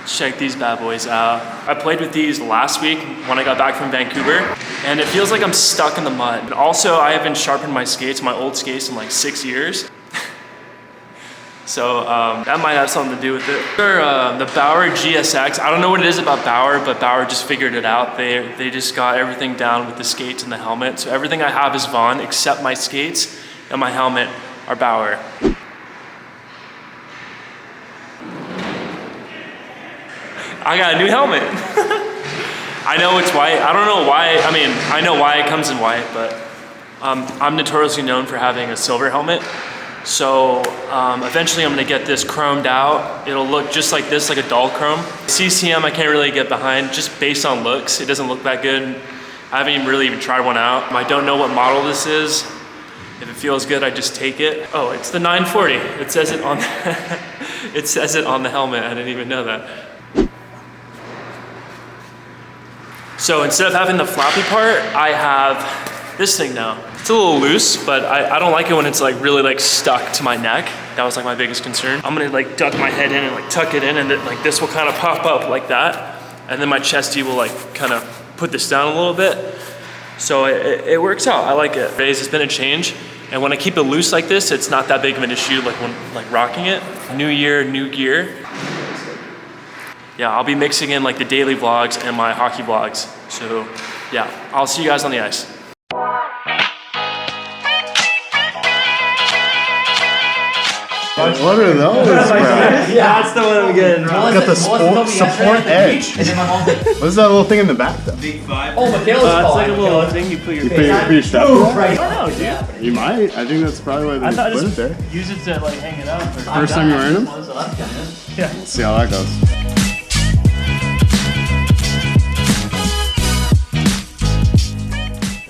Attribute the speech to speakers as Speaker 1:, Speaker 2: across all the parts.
Speaker 1: Check these bad boys out. I played with these last week when I got back from Vancouver, and it feels like I'm stuck in the mud. And also, I haven't sharpened my skates, my old skates, in like 6 years. So that might have something to do with it. The Bauer GSX, I don't know what it is about Bauer, but Bauer just figured it out. They just got everything down with the skates and the helmet. So everything I have is Vaughn, except my skates and my helmet are Bauer. I got a new helmet. I know it's white. I don't know why. I mean, I know why it comes in white, but I'm notoriously known for having a silver helmet. So eventually I'm gonna get this chromed out. It'll look just like this, like a dull chrome. CCM I can't really get behind just based on looks. It doesn't look that good. I haven't even tried one out. I don't know what model this is. If it feels good, I just take it. Oh, it's the 940. It says it on it says it on the helmet. I didn't even know that. So instead of having the flappy part, I have this thing now. It's a little loose, but I don't like it when it's like really like stuck to my neck. That was like my biggest concern. I'm gonna like duck my head in and like tuck it in, and then like this will kind of pop up like that. And then my chesty will like kind of put this down a little bit. So it works out, I like it. It's been a change. And when I keep it loose like this, it's not that big of an issue like when like rocking it. New year, new gear. Yeah, I'll be mixing in like the daily vlogs and my hockey vlogs. So yeah, I'll see you guys on the ice.
Speaker 2: What are those, bro?
Speaker 1: Yeah, that's the one I'm getting.
Speaker 2: Got the support edge. What's that little thing in the back, though?
Speaker 3: Big five.
Speaker 4: Oh, Michaela's
Speaker 1: It's like a little thing you put your
Speaker 2: Put your strap in that?
Speaker 1: I don't know, dude.
Speaker 2: You might. I think that's probably why they put it there.
Speaker 1: Use it to like hang it up. Or
Speaker 2: First time you're wearing them?
Speaker 4: So that's kind of
Speaker 1: yeah.
Speaker 2: Let's see how that goes.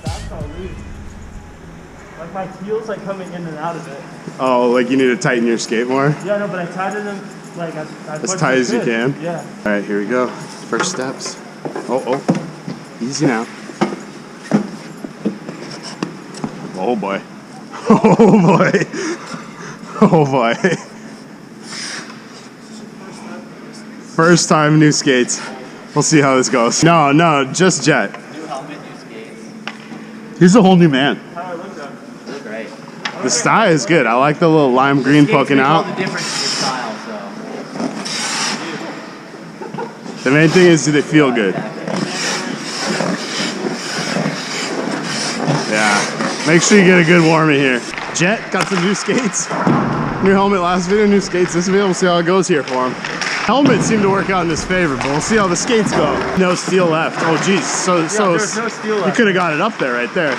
Speaker 1: That's how loose. Like my heels like coming in and out of it.
Speaker 2: Oh, like you need to tighten your skate more?
Speaker 1: Yeah, no, but I tightened them like
Speaker 2: As tight as you can?
Speaker 1: Yeah.
Speaker 2: All right, here we go. First steps. Oh. Easy now. Oh boy. Oh boy. Oh boy. First time new skates. We'll see how this goes. No, just Jet.
Speaker 4: new helmet, new skates.
Speaker 2: He's a whole new man.
Speaker 1: How do I look though?
Speaker 4: They're great.
Speaker 2: The style is good. I like the little lime green poking
Speaker 4: All
Speaker 2: out.
Speaker 4: the difference in your style, so.
Speaker 2: The main thing is, do they feel good? Yeah. Make sure you get a good warm in here. Jet got some new skates. New helmet last video, new skates this video. We'll see how it goes here for him. Helmets seem to work out in his favor, but we'll see how the skates go. No steel left. Oh geez, so
Speaker 1: there's no steel left.
Speaker 2: You could have got it up there, right there.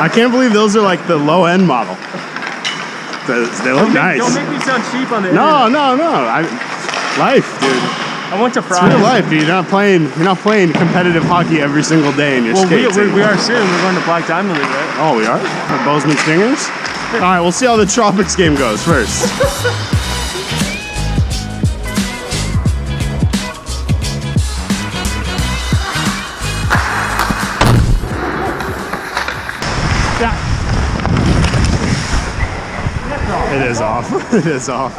Speaker 2: I can't believe those are like the low end model. They look nice.
Speaker 1: Don't make me sound cheap on the
Speaker 2: No.
Speaker 1: internet.
Speaker 2: Life, dude.
Speaker 1: I went to
Speaker 2: It's
Speaker 1: Fry's.
Speaker 2: real life. You're not playing competitive hockey every single day in your skates.
Speaker 1: we are soon. We're going to Black Diamond League, right?
Speaker 2: Oh, we are? Our Bozeman Stingers? All right, we'll see how the Tropics game goes first. It is off. It is off.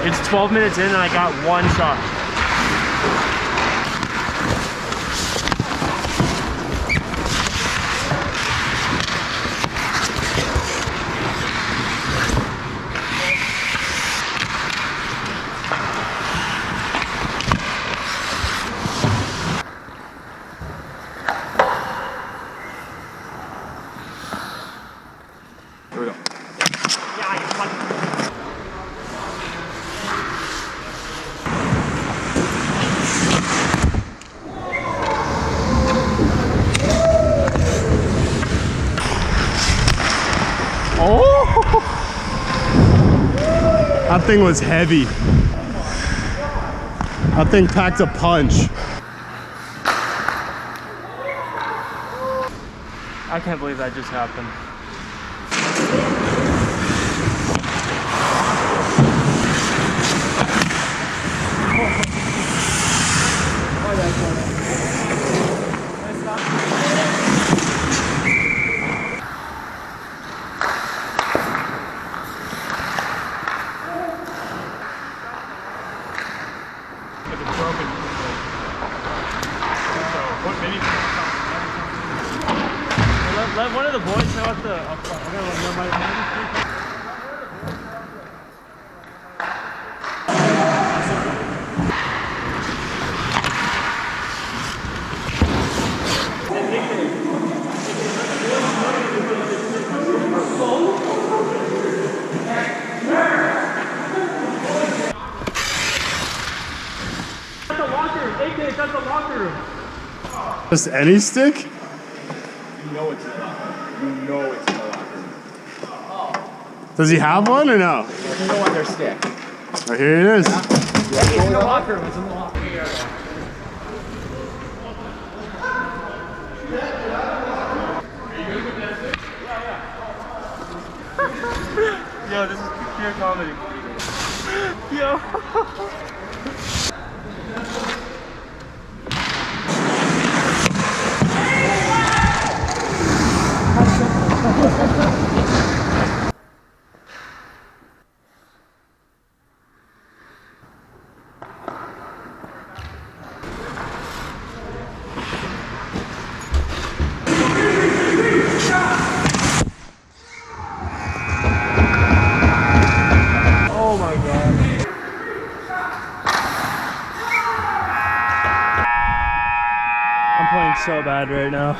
Speaker 1: It's 12 minutes in and I got one shot.
Speaker 2: Here we go.
Speaker 1: Yeah, you fucking...
Speaker 2: Oh! That thing was heavy. That thing packed a punch.
Speaker 1: I can't believe that just happened. Let one of the boys know what the. I'm gonna let know my. That's the locker room.
Speaker 2: Just any stick?
Speaker 3: You know it's in the locker room. You know it's in the locker room.
Speaker 2: Does he have one or no?
Speaker 3: You know on their stick.
Speaker 2: Oh, here it is.
Speaker 3: It's in the locker room. It's in the locker room.
Speaker 1: Yo, this is pure comedy. Yo. Oh my god. I'm playing so bad right now.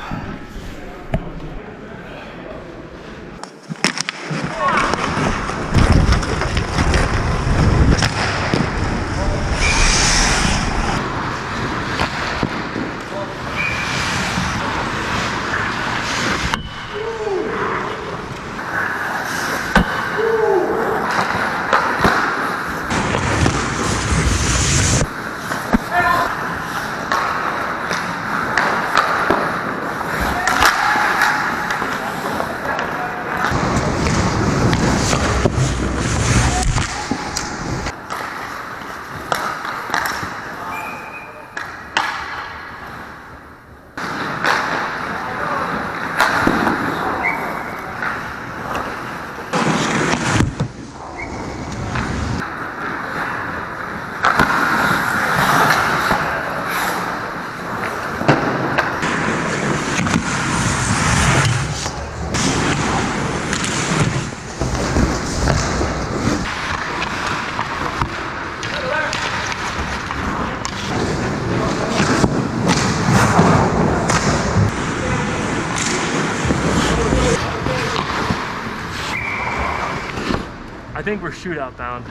Speaker 1: I think we're shootout bound.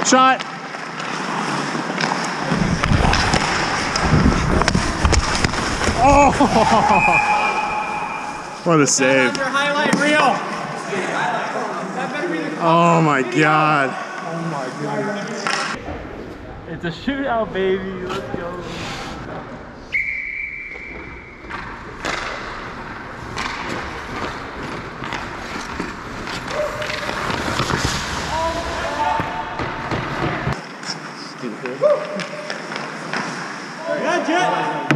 Speaker 2: Shot. Oh! What a save.
Speaker 3: Your highlight reel.
Speaker 2: Oh my god.
Speaker 1: It's a shootout, baby. Let's go.
Speaker 3: Yeah, Jet.